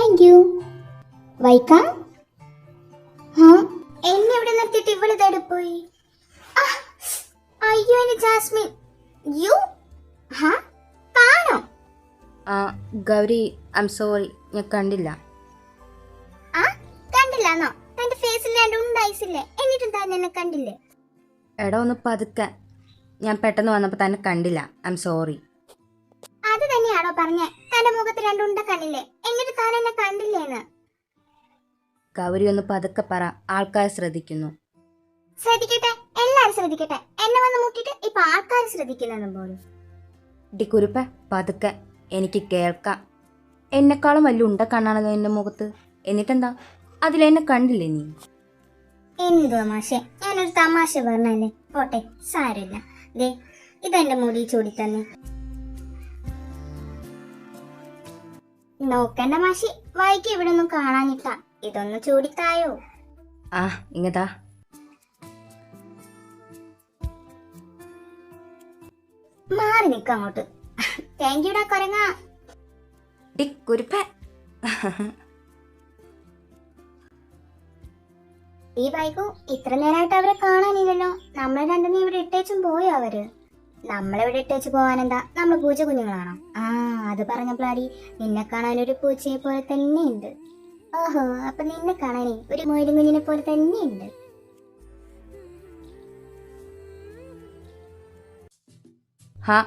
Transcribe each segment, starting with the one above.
Thank you. വൈക്കാം. ഹാ, എന്നെ ഇവിടെ നിർത്തിയിട്ട് ഇവള് തേടി പോയി. ആ, അയ്യോ എന്റെ ജാസ്മിൻ. യു ഹാ താനോ? ആ ഗൗരി, ഐ എം സോറി, ഞാൻ കണ്ടില്ല. ആ, കണ്ടില്ലാന്നോ? തന്റെ ഫേസിൽ രണ്ട് ഉണ്ടായിസില്ലേ, എന്നിട്ടും താൻ എന്നെ കണ്ടില്ലേ? എടാ ഒന്ന് പതുക്കെ, ഞാൻ പെട്ടെന്ന് വന്നപ്പോൾ തന്നെ കണ്ടില്ല. I am sorry. അത് തന്നെയാണോ പറഞ്ഞേ? തന്റെ മുഖത്ത് രണ്ടുണ്ട കണ്ടില്ലേ, എന്നിട്ട് താൻ എന്നെ കണ്ടില്ലേന്ന്? ഗൗരി ഒന്ന് പതുക്കെ പറ, ആൾക്കാർ ശ്രദ്ധിക്കുന്നു. ശ്രദ്ധിക്കട്ടെ, എല്ലാരും ശ്രദ്ധിക്കട്ടെ. എന്നെ വന്ന് മുട്ടിട്ട് ഇപ്പൊ ആൾക്കാർ ശ്രദ്ധിക്കുന്നെന്നും പോലും. ഡി കുരുപ്പ, പതുക്കെ, എനിക്ക് കേൾക്കാം. എന്നെക്കാളും വലിയ ഉണ്ട കണ്ണാണല്ലോ എൻ്റെ മുഖത്ത്. എന്നിട്ടെന്താ, അതിലെന്നെ കണ്ടില്ലേ നീ? എന്ത് തമാശ? ഞാനൊരു തമാശ പറഞ്ഞല്ലേ, പോട്ടെ, സാരമില്ല. ദേ, ഇതെന്റെ മുടി ചൂടി തന്നെ. നോക്കണ്ട മാഷി, വൈകി ഇവിടെ ഒന്നും കാണാനിട്ടാ. ഇതൊന്ന് ചൂടിത്തായോ? ആ ഇങ്ങതാ. മാറി നിക്ക അങ്ങോട്ട്. താങ്ക് യുടാ കൊരങ്ങ. ഡി കുരുപ്പ. ഈ ബൈക്കു ഇത്ര നേരമായിട്ട് അവരെ കാണാനില്ലല്ലോ. നമ്മളെ രണ്ടിനെ ഇവിടെ ഇട്ടേച്ചും പോയോ അവര്? നമ്മളിവിടെ ഇട്ടേച്ച് പോവാനെന്താ, നമ്മള് പൂച്ച കുഞ്ഞുങ്ങളാണോ? ആ, അത് പറഞ്ഞപ്പോഴാടി നിന്നെ കാണാൻ ഒരു പൂച്ചയെ പോലെ തന്നെയുണ്ട്. ഓഹോ, അപ്പൊ നിന്നെ കാണാനേ ഒരു മൊയിലും കുഞ്ഞിനെ പോലെ തന്നെയുണ്ട്. ഹാ,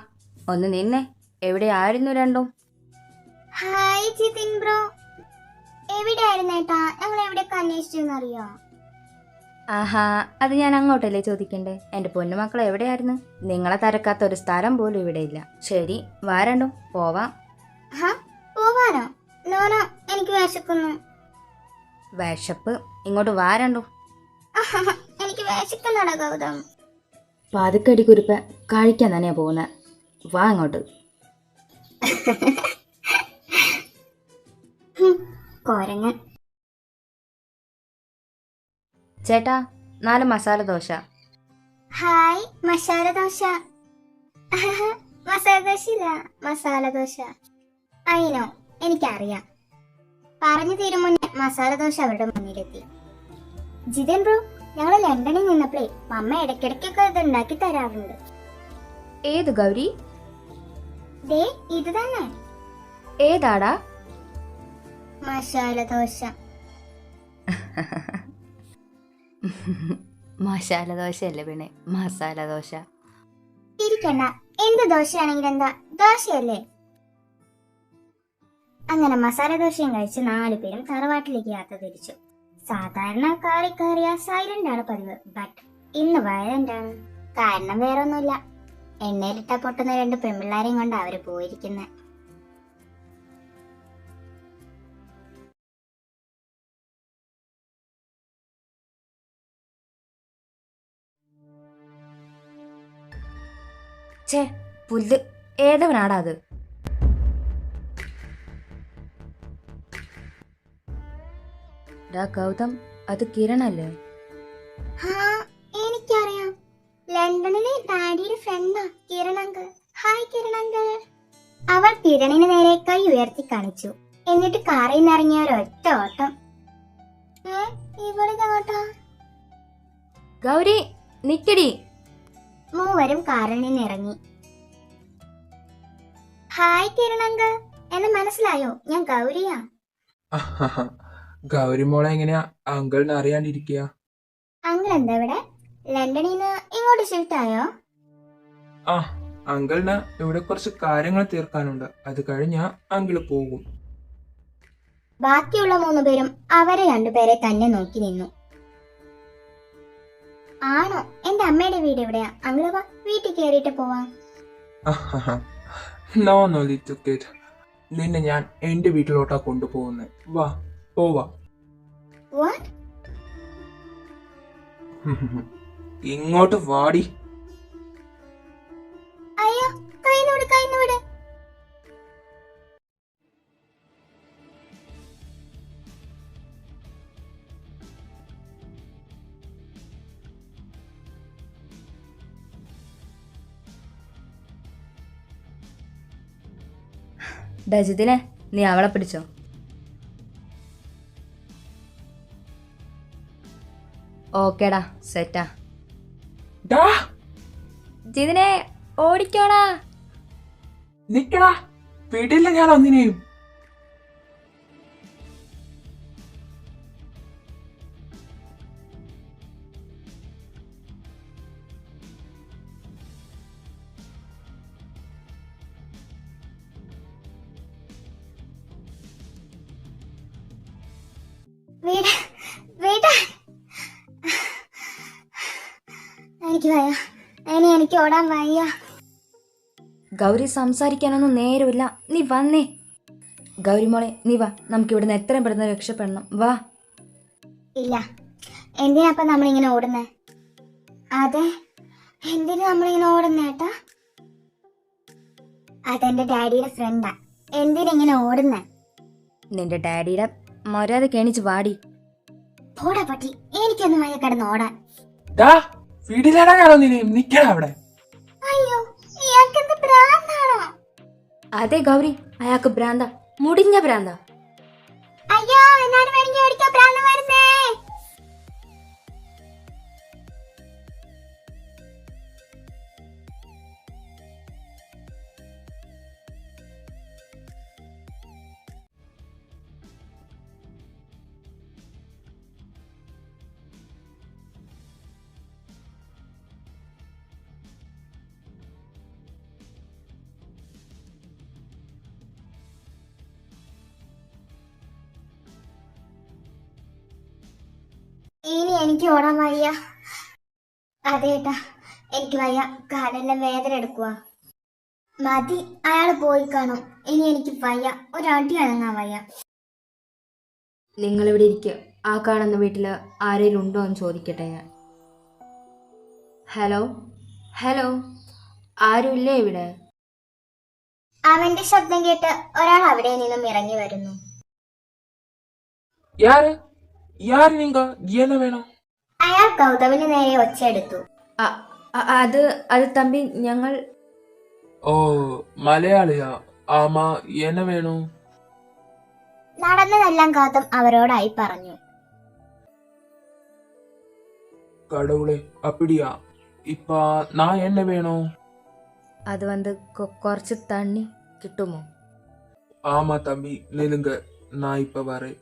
ഒന്ന് നിന്നെ. എവിടെയായിരുന്നു രണ്ടും? ഹായ് ജിതിൻ ബ്രോ, എവിടെയായിരുന്നേട്ടാ? ഞങ്ങൾ എവിടെയൊക്കെ അന്വേഷിച്ചെന്നറിയോ? ആഹാ, അത് ഞാൻ അങ്ങോട്ടല്ലേ ചോദിക്കണ്ടേ? എൻ്റെ പൊന്നുമക്കൾ എവിടെയായിരുന്നു? നിങ്ങളെ തിരക്കാത്ത ഒരു സ്ഥലം പോലും ഇവിടെ ഇല്ല. ശരി, വാരണ്ടോ, പോവാം. ഹാ, പോവാനോ? നോനോ, എനിക്ക് വിശക്കുന്നു. വിശപ്പ്? ഇങ്ങോട്ട് വാരണ്ടോ. എനിക്ക് വിശക്കുന്നടാ ഗൗതം. പതുക്കടി കുരുപ്പ, കഴിക്കാൻ തന്നെയാ പോകുന്നത്. വാ അങ്ങോട്ട്. കൊരങ്ങൻ. ചേട്ടാ, 4 മസാല ദോശ. ഹായ്, മസാല ദോശ. മസാല ദോശയില്ല, മസാല ദോശ. അയിനോ, എനിക്കറിയാം. പറഞ്ഞു തീരും മുന്നേ മസാല ദോശ അവരുടെ മുന്നിലെത്തി. ജിതൻ ബ്രോ, ഞങ്ങൾ ലണ്ടനിൽ നിന്നപ്പോഴേ മമ്മ ഇടയ്ക്കിടയ്ക്കൊക്കെ ഇത് ഉണ്ടാക്കി തരാറുണ്ട്. ഏത് ഗൗരി? ദേ, ഇത് തന്നെ. ഏതാടാ? മസാല ദോശ. മസാല ദോശയല്ലേ പിന്നെ, മസാല ദോശ. ഇരിക്കണ്ട, എന്ത് ദോശയാണെങ്കിലും എന്താ, ദോശയല്ലേ? അങ്ങനെ മസാല ദോശയും കഴിച്ച് 4 പേരും തറവാട്ടിലേക്ക് യാത്ര തിരിച്ചു. സാധാരണ കാറി കയറിയ സൈലന്റ് ആണ് പതിവ്, ബട്ട് ഇന്ന് വയലന്റ് ആണ്. കാരണം വേറെ ഒന്നുമില്ല, എണ്ണയിലിട്ട പൊട്ടുന്ന 2 പെൺപിള്ളാരെയും കൊണ്ട് അവര് പോയിരിക്കുന്നത്. ഛേ, പുല്ല്. ഏതവനാടാ അത്? ഡാ ഗൗതം, അത് കിരണല്ലേ? ഹാ, എനിക്കറിയാം. ലണ്ടനിലെ ഡാഡിയുടെ ഫ്രണ്ടാ കിരണങ്കൾ. ഹായ് കിരണങ്കൾ. അവൾ കിരണിന് നേരെ കൈ ഉയർത്തി കാണിച്ചു. എന്നിട്ട് കാറിൽ നിന്ന് ഇറങ്ങിയ ഒരൊറ്റ ഓട്ടം. ഇവിടെങ്ങോട്ടാ? ഗൗരി, നിക്കടി. മൂവരും കാറിൽ നിന്ന് ഇറങ്ങി. ഹായ് കിരണങ്കൾ, എന്നെ മനസ്സിലായോ? ഞാൻ ഗൗരിയാ. ഗൗരി മോളെ എങ്ങനെയാ അങ്കിളിന് അറിയാണ്ടിരിക്കുക? അങ്കിൾ എന്താ ഇവിടെ? ലണ്ടനിൽ നിന്ന് ഇങ്ങോട്ട് ഷിഫ്റ്റ് ആയോ? ആ, അങ്കിളിന് ഇവിടെ കുറച്ച് കാര്യങ്ങൾ തീർക്കാനുണ്ട്. അത് കഴിഞ്ഞാ അങ്കിള് പോകും. ബാക്കിയുള്ള 3 പേരും അവരെ 2 പേരെ തന്നെ നോക്കി നിന്നു. ആണോ? എന്റെ അമ്മയുടെ വീട് എവിടെയാ? അങ്കിള് വാ, വീട്ടിൽ കയറിയിട്ട് പോവാം. നോ നോ ലിറ്റിൽ കിഡ്, നിന്നെ ഞാൻ എന്റെ വീട്ടിലോട്ടാ കൊണ്ടുപോകുന്നത്. വാ, പോവാ. What? ഇങ്ങോട്ട് വാടി. അയ്യോ, കൈന്ന് വിട്. ഡജിതിനെ, നീ അവളെ പിടിച്ചോ. ഓക്കേടാ, സെറ്റാ. ഡാ ജിതിനെ ഓടിക്കോടാ. നിക്കടാ, വീട്ടില്ല ഞാൻ ഒന്നിനെയും. വീട് വീട് എനിക്ക് വയ്യ, എനിക്ക് ഓടാൻ വയ്യ. ഗൗരി സംസാരിക്കാനൊന്നും നേരമില്ല, നീ വന്നേ. ഗൗരി മോളെ നീ വാ, നമുക്ക് ഇവിടുന്ന് എത്രയും പെട്ടെന്ന് രക്ഷപ്പെടണം, വാ. ഇല്ല, എന്തിനാ നമ്മളിങ്ങനെ ഓടുന്നേ? അതെ, എന്തിനാ നമ്മളിങ്ങനെ ഓടുന്നേ ഏട്ടാ? അതെന്റെ ഡാഡിയുടെ ഫ്രണ്ടാ, എന്തിനിങ്ങനെ ഓടുന്നേ? നിന്റെ ഡാഡിയുടെ മര്യാദക്ക് എണീച്ച് വാടി. പോടാ പട്ടി, എനിക്കൊന്നും വയ്യ കിടന്ന് ഓടാൻ. ഡാ വീട്ടിലാടാ ഞാൻ ഒന്നിനെയും. നിക്കടാ അവിടെ. അയ്യോ, ഇയാൾക്കെന്ത് ഭ്രാന്താണോ? അതെ ഗൗരി, അയാൾക്ക് ഭ്രാന്ത, മുടിഞ്ഞ ഭ്രാന്ത. അയ്യോ, എന്നാലും എനിക്ക് ഓടിക്കാൻ ഭ്രാന്ത് വരുന്നേ. ഇനി എനിക്ക് ഓടാൻ വയ്യ. അതേട്ടാ, എനിക്ക് വയ്യ, കാലെല്ലാം വേദന എടുക്കുക. മതി, അയാള് പോയി കാണും. ഇനി എനിക്ക് വയ്യ, ഒരടി അനങ്ങാൻ വയ്യ. നിങ്ങളിവിടെ ഇരിക്കുക, ആ കാണുന്ന വീട്ടിൽ ആരെങ്കിലും ഉണ്ടോ എന്ന് ചോദിക്കട്ടെ ഞാൻ. ഹലോ ഹലോ, ആരുമില്ലേ ഇവിടെ? അവന്റെ ശബ്ദം കേട്ട് ഒരാൾ അവിടെ നിന്നും ഇറങ്ങി വരുന്നു. യാര് യാര് നിങ്ങ என்ன വേണം? അയാൾ ഗൗതമിന് നേരെ ഒച്ചയെടുത്തു. അത് അത് തമ്പി, ഞങ്ങൾ. ഓ മലയാളിയാ? ആമാ, என்ன വേണം? നടന്നതെല്ലാം ഗൗതം അവരോടായി പറഞ്ഞു. கடவுளே, அப்படியா? இப்ப நான் என்ன வேணும்? അത് വന്ന് കുറച്ച് തണ്ണി കിട്ടുമോ? ஆமா தம்பி, நில்லுங்க, நான் இப்ப வரேன்.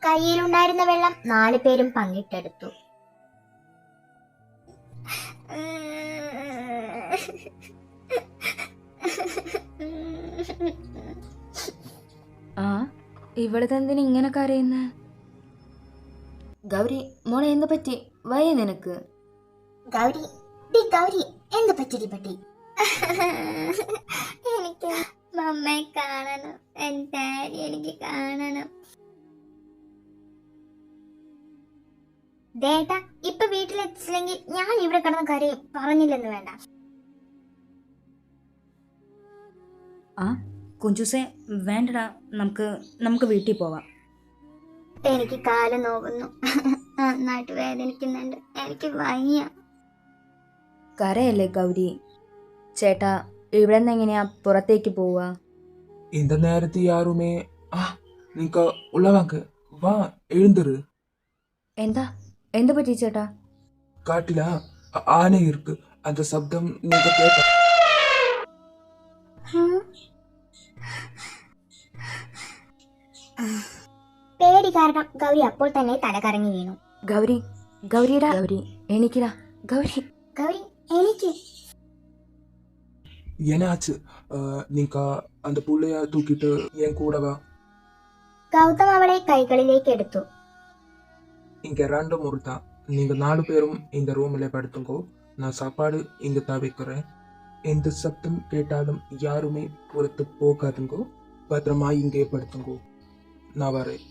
കയ്യിലുണ്ടായിരുന്ന വെള്ളം 4 പേരും പങ്കിട്ടെടുത്തു. ആ, ഇവളിതെന്തിനാ ഇങ്ങനെ കരയുന്നേ? ഗൗരി മോളെ, എന്ത് പറ്റി? വയ്യ നിനക്ക്? ഗൗരി, ഗൗരി, എന്ത് പറ്റി പറ്റി? എനിക്ക് മമ്മയെ കാണണം, എന്റെ ഡാഡി എനിക്ക് കാണണം. ദേട്ടാ, ഇപ്പൊ വീട്ടിലെത്തിച്ചില്ലെങ്കിൽ ഞാൻ ഇവിടെ കിടന്ന് കരയും, പറഞ്ഞില്ലെന്ന് വേണ്ട. ആ കുഞ്ചുസേ, വേണ്ടടാ, നമുക്ക് വീട്ടിൽ പോവാം. എനിക്ക് കാല് നോവുന്നു, നന്നായിട്ട് വേദനിക്കുന്നുണ്ട്, എനിക്ക് വയ്യ. കരയല്ലേ ഗൗരി. ചേട്ടാ, ഇവിടെ നിന്ന് എങ്ങനെയാ പുറത്തേക്ക് പോവുക? இந்த நேரத்து யாருமே நீங்க உள்ளவாங்க, வா எழுந்துரு. എന്താ പറ്റി ചേട്ടാ? காட்டுல ஆனை இருக்கு, அந்த சப்தம் நீங்க கேட்ட. പേടി കാരണം ഗൗരി അപ്പോൾ തന്നെ തല കറങ്ങി വീണു. ഗൗരിടാ, ഗൗരി എണീക്കടാ. ഗൗരി ഗൗരി, എനിക്ക് என்னாச்சு? நீங்க அந்த புள்ளைய தூக்கிட்டு என் கூட வா. ഗൗതം അവളെ കൈകളിലേക്ക് എടുത്തു. இங்க 2 முறை தான், நீங்க 4 பேரும் இந்த ரூம்ல படுத்துங்கோ. நான் சாப்பாடு இங்க தான் வைக்கிறேன். எந்த சப்தம் கேட்டாலும் யாருமே புறத்து போகாதுங்கோ. பத்திரமா இங்கே படுத்துங்கோ, நான் வரேன்.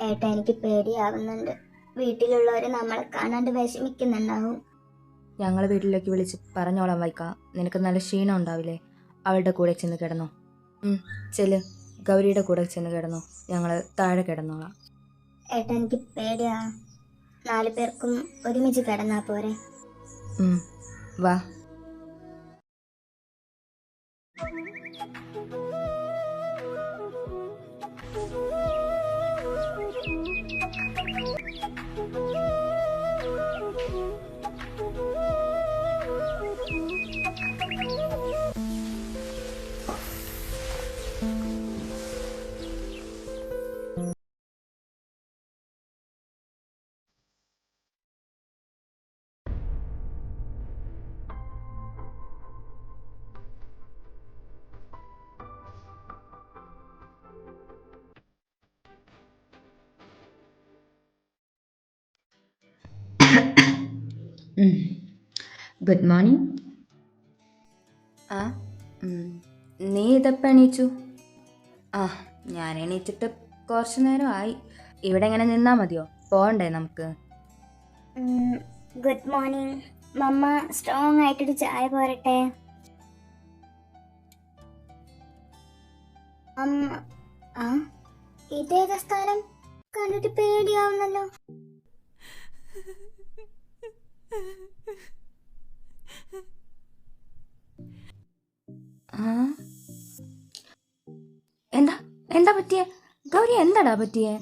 ഏട്ടാ, എനിക്ക് പേടിയാവുന്നുണ്ട്. വീട്ടിലുള്ളവര് നമ്മളെ കാണാണ്ട് വിഷമിക്കുന്നുണ്ടാവും. ഞങ്ങൾ വീട്ടിലേക്ക് വിളിച്ച് പറഞ്ഞോളാം വൈക്ക. നിനക്ക് നല്ല ക്ഷീണം ഉണ്ടാവില്ലേ? അവളുടെ കൂടെ ചെന്ന് കിടന്നോ. ചെല്ല്, ഗൗരിയുടെ കൂടെ ചെന്ന് കിടന്നോ. ഞങ്ങൾ താഴെ കിടന്നോളാം. ഏട്ടാ, എനിക്ക് പേടിയാ. 4 പേർക്കും ഒരുമിച്ച് കിടന്നാ പോരെ? വാ. Good morning. ആ നീ ഇതെപ്പോൾ എണീച്ചു? ആ ഞാൻ എണീറ്റിട്ട് കുറച്ച് നേരമായി. ഇവിടെ എങ്ങനെ നിന്നാൽ മതിയോ? പോകണ്ടേ നമുക്ക്? Good morning. മമ്മ സ്ട്രോങ് ആയിട്ടൊരു ചായ പോരട്ടെ? അമ്മ ആ ഇതേതാ സ്ഥലം? കണ്ടിട്ട് പേടിയാവുന്നല്ലോ. ആ എന്താ എന്താ പറ്റിയേ ഗൗരി? എന്താടാ പറ്റിയേ?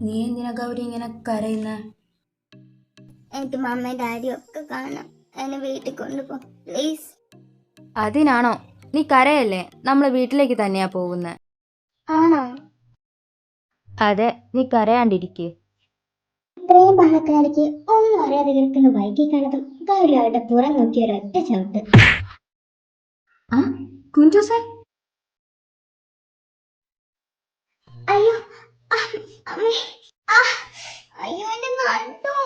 നീ എന്തിനാ ഗൗരി ഇങ്ങനെ കരയുന്ന? എനിക്ക് മമ്മയും ഡാഡിയും ഒക്കെ കാണാം. എന്നെ വീട്ടിൽ കൊണ്ടുപോ പ്ലീസ്. അതിനാണോ നീ കരയല്ലേ? നമ്മൾ വീട്ടിലേക്ക് തന്നെയാ പോകുന്നത്. ആണോ? അതെ, നീ കരയാണ്ടിരിക്കേ. ഇത്രയും പാലക്കാടിക്ക് ഒന്നും അറിയാതെ കിടക്കുന്ന വൈകി കണ്ടതും ഗൗരി അവരുടെ പുറം നോക്കി ഒരൊറ്റ ചവിട്ട്. ആ കുഞ്ചൂസേ, അയ്യോ അമ്മേ, അയ്യോ എന്റെ നട്ടു.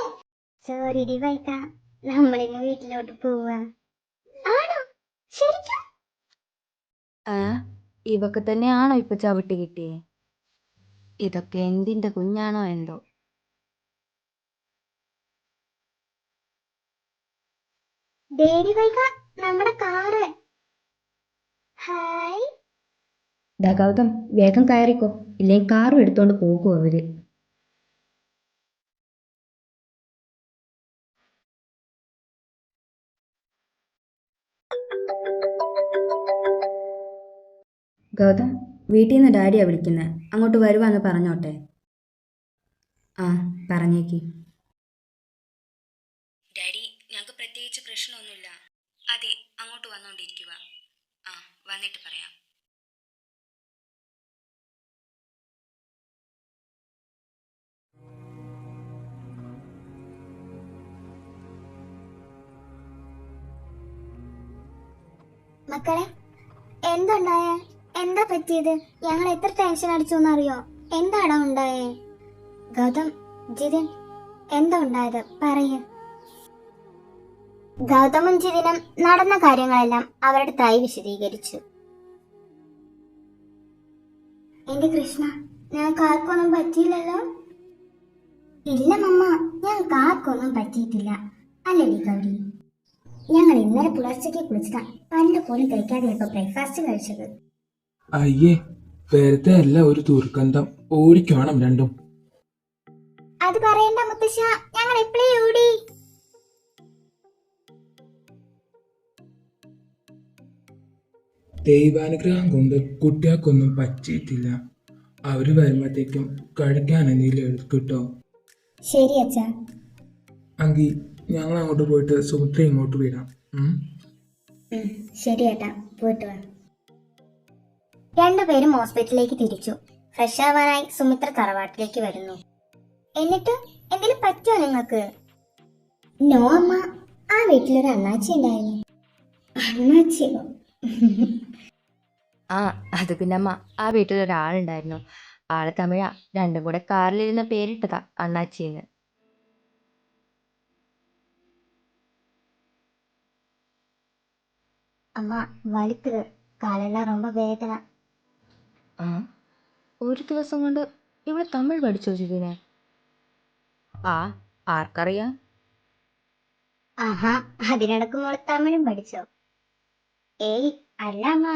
സോറി ഡി വൈക്ക, നമ്മളിന്ന് വീട്ടിലോട്ട് പോവാ. ആണോ? ശരിക്കും? ഇവക്ക് തന്നെയാണോ ഇപ്പൊ ചവിട്ട് കിട്ടിയേ? ഇതൊക്കെ എന്തിന്റെ കുഞ്ഞാണോ എന്തോ. ഡേഡി വൈക്ക, നമ്മുടെ കാറ്. ഹായ്. ഗൗതം വേഗം കയറിക്കോ, ഇല്ലെങ്കിൽ കാറും എടുത്തോണ്ട് പോകും അവര്. ഗൗതം, വീട്ടിൽ നിന്ന് ഡാഡിയാ വിളിക്കുന്നത്, അങ്ങോട്ട് വരുവാന്ന് പറഞ്ഞോട്ടെ? ആ പറഞ്ഞേക്ക്. ഡാഡി, ഞങ്ങൾക്ക് പ്രത്യേകിച്ച് പ്രശ്നമൊന്നുമില്ല. അതെ, അങ്ങോട്ട് വന്നോണ്ടിരിക്കുക. ആ വന്നിട്ട് പറയാം. മക്കളെ, എന്തുണ്ടായേ? എന്താ പറ്റിയത്? ഞങ്ങൾ എത്ര ടെൻഷൻ അടിച്ചോന്നറിയോ? എന്താടാ ഉണ്ടായേ? ഗൗതം, ജിതിൻ, എന്താ ഉണ്ടായത് പറയ്. ഗൗതമും ജിതിനും നടന്ന കാര്യങ്ങളെല്ലാം അവരുടെ തായി വിശദീകരിച്ചു. എന്റെ കൃഷ്ണ, ഞങ്ങൾക്ക് ആർക്കൊന്നും പറ്റിയില്ലല്ലോ? ഇല്ല മമ്മ, ഞങ്ങൾക്ക് ആർക്കൊന്നും പറ്റിയിട്ടില്ല. അല്ലടി ഗൗരി, ഞങ്ങൾ ഇന്നലെ പുലർച്ചയ്ക്ക് കുളിച്ചതാ. പണ്ട് പോലും കഴിക്കാതെ ഇപ്പൊ ബ്രേക്ക്ഫാസ്റ്റ് കഴിച്ചത്. അയ്യേ, വെറുതെ അല്ല ഒരു ദുർഗന്ധം. ഓടിക്കണം രണ്ടും. അത് പറയണ്ട മുത്തശ്ശ, ഞങ്ങൾ എപ്പോഴേ ഓടി. ദൈവാനുഗ്രഹം കൊണ്ട് കുട്ടികൾക്കൊന്നും പറ്റിയിട്ടില്ല. അവര് വരുമ്പോഴത്തേക്കും കഴിക്കാൻ എന്തെങ്കിലും എടുക്കിട്ടോ. ശരി അച്ഛാ. അങ്കി ഞങ്ങൾ അങ്ങോട്ട് പോയിട്ട് സുമിത്ര ഇങ്ങോട്ട് വിടാം. ശരി ഏട്ടാ, പോയിട്ട് വാ. രണ്ടുപേരും ഹോസ്പിറ്റലിലേക്ക് തിരിച്ചു. ഫ്രഷ് ആവാനായി സുമിത്ര തറവാട്ടിലേക്ക് വരുന്നു. എന്നിട്ട് എന്തെങ്കിലും പറ്റുമോ നിങ്ങൾക്ക്? നോ അമ്മ, ആ വീട്ടിലൊരു അണ്ണാച്ചി ഉണ്ടായിരുന്നു. അണ്ണാച്ചിയോ? ആ അത് പിന്നെ അമ്മ, ആ വീട്ടിലൊരാളുണ്ടായിരുന്നു. ആള് തമിഴാ. രണ്ടും കൂടെ കാറിലിരുന്ന് പേരിട്ടതാ അണ്ണാച്ചിന്ന്. അമ്മ വലുത്ത്, കാലെല്ലാം ரொம்ப വേദന. ആ ഒരു ദിവസം കൊണ്ട് ഇവിടെ തമിഴ് പഠിച്ചോ ജിതിനെ? ആ ആർക്കറിയാം. ആഹാ, അതിനിടക്ക് മോള് തമിഴും പഠിച്ചോ? ഏയ് അല്ല അമ്മ,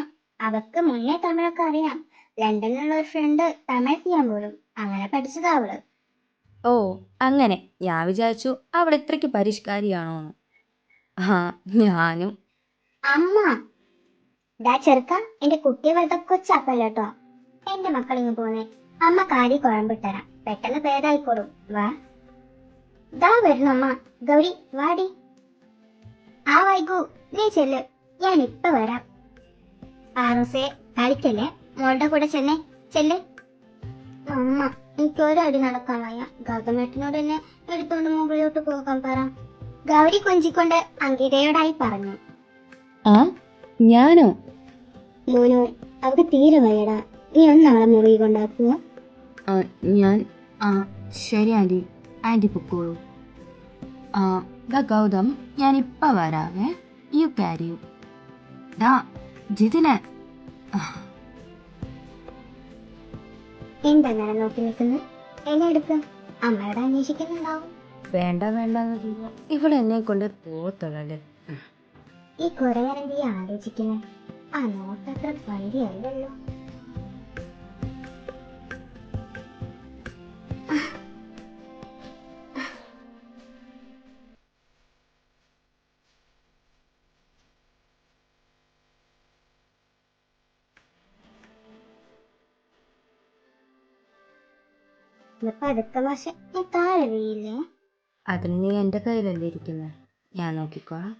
അവക്ക് മുന്നേ തമിഴൊക്കെ അറിയാം. ലണ്ടനിലുള്ള ഒരു ഫ്രണ്ട് തമിഴ് ചെയ്യാൻ പോലും, അങ്ങനെ പഠിച്ചതാ അവള്. ഓ അങ്ങനെ. ഞാൻ വിചാരിച്ചു അവൾ ഇത്രയ്ക്ക് പരിഷ്കാരിയാണോന്ന്. ആ ഞാനും. അമ്മ, ദാ ചെറുക്ക, എന്റെ കുട്ടിയെ വെറുതെ കൊച്ചാക്കല്ലോ കേട്ടോ. എന്റെ മക്കളിങ്ങ് പോന്നെ. അമ്മ കാരി കുഴമ്പിട്ടരാം, പെട്ടെന്ന് പേരായിക്കോളും. വാ. ദാ വരുന്നു അമ്മ. ഗൗരി വാടി. ആ വൈകു, നീ ചെല്ല്, ഞാൻ ഇപ്പൊ വരാം. ആറൂസേ, കളിക്കല്ലേ, മോളുടെ കൂടെ ചെന്നേ, ചെല്ല്. അമ്മ, എനിക്ക് ഒരടി നടക്കാൻ വയ്യ. ഗൗതമേട്ടനോട് എന്നെ എടുത്തോണ്ട് മുകളിലോട്ട് പോകാൻ പറ. ഗൗരി കൊഞ്ചിക്കൊണ്ട് അങ്കിതയോടായി പറഞ്ഞു. ആ ഞാനോ? മോനോ, അവക്ക് തീരെ വയ്യടാ. നീ ഒന്ന് അവളെ മുറിയിൽ കൊണ്ടാക്കുക. ഞാൻ ആ ശരി ആൻറ്റി, ആൻറ്റി പൊക്കോളൂ. ദാ ഗൗതം, ഞാനിപ്പോൾ വരാവേ. You carry you. ഡാ ജിതിനെ. എന്താ നേരം നോക്കി നിൽക്കുന്നത്? എന്നെ എടുക്ക്, അമ്മയോട് അന്വേഷിക്കുന്നുണ്ടാവും. വേണ്ട വേണ്ട, ഇവളെന്നെ കൊണ്ട് പോകത്തുള്ളല്ലേ. ഈ കുറെ നേരം നീ ആലോചിക്കുന്നത് ആ നോട്ട് അത്ര പരിയല്ലല്ലോ. പതുക്കെ പക്ഷെ നീ താഴെ വീയില്ലേ? അതിന് നീ എൻ്റെ കയ്യിലല്ലേ ഇരിക്കുന്നത്, ഞാൻ നോക്കിക്കോളാം.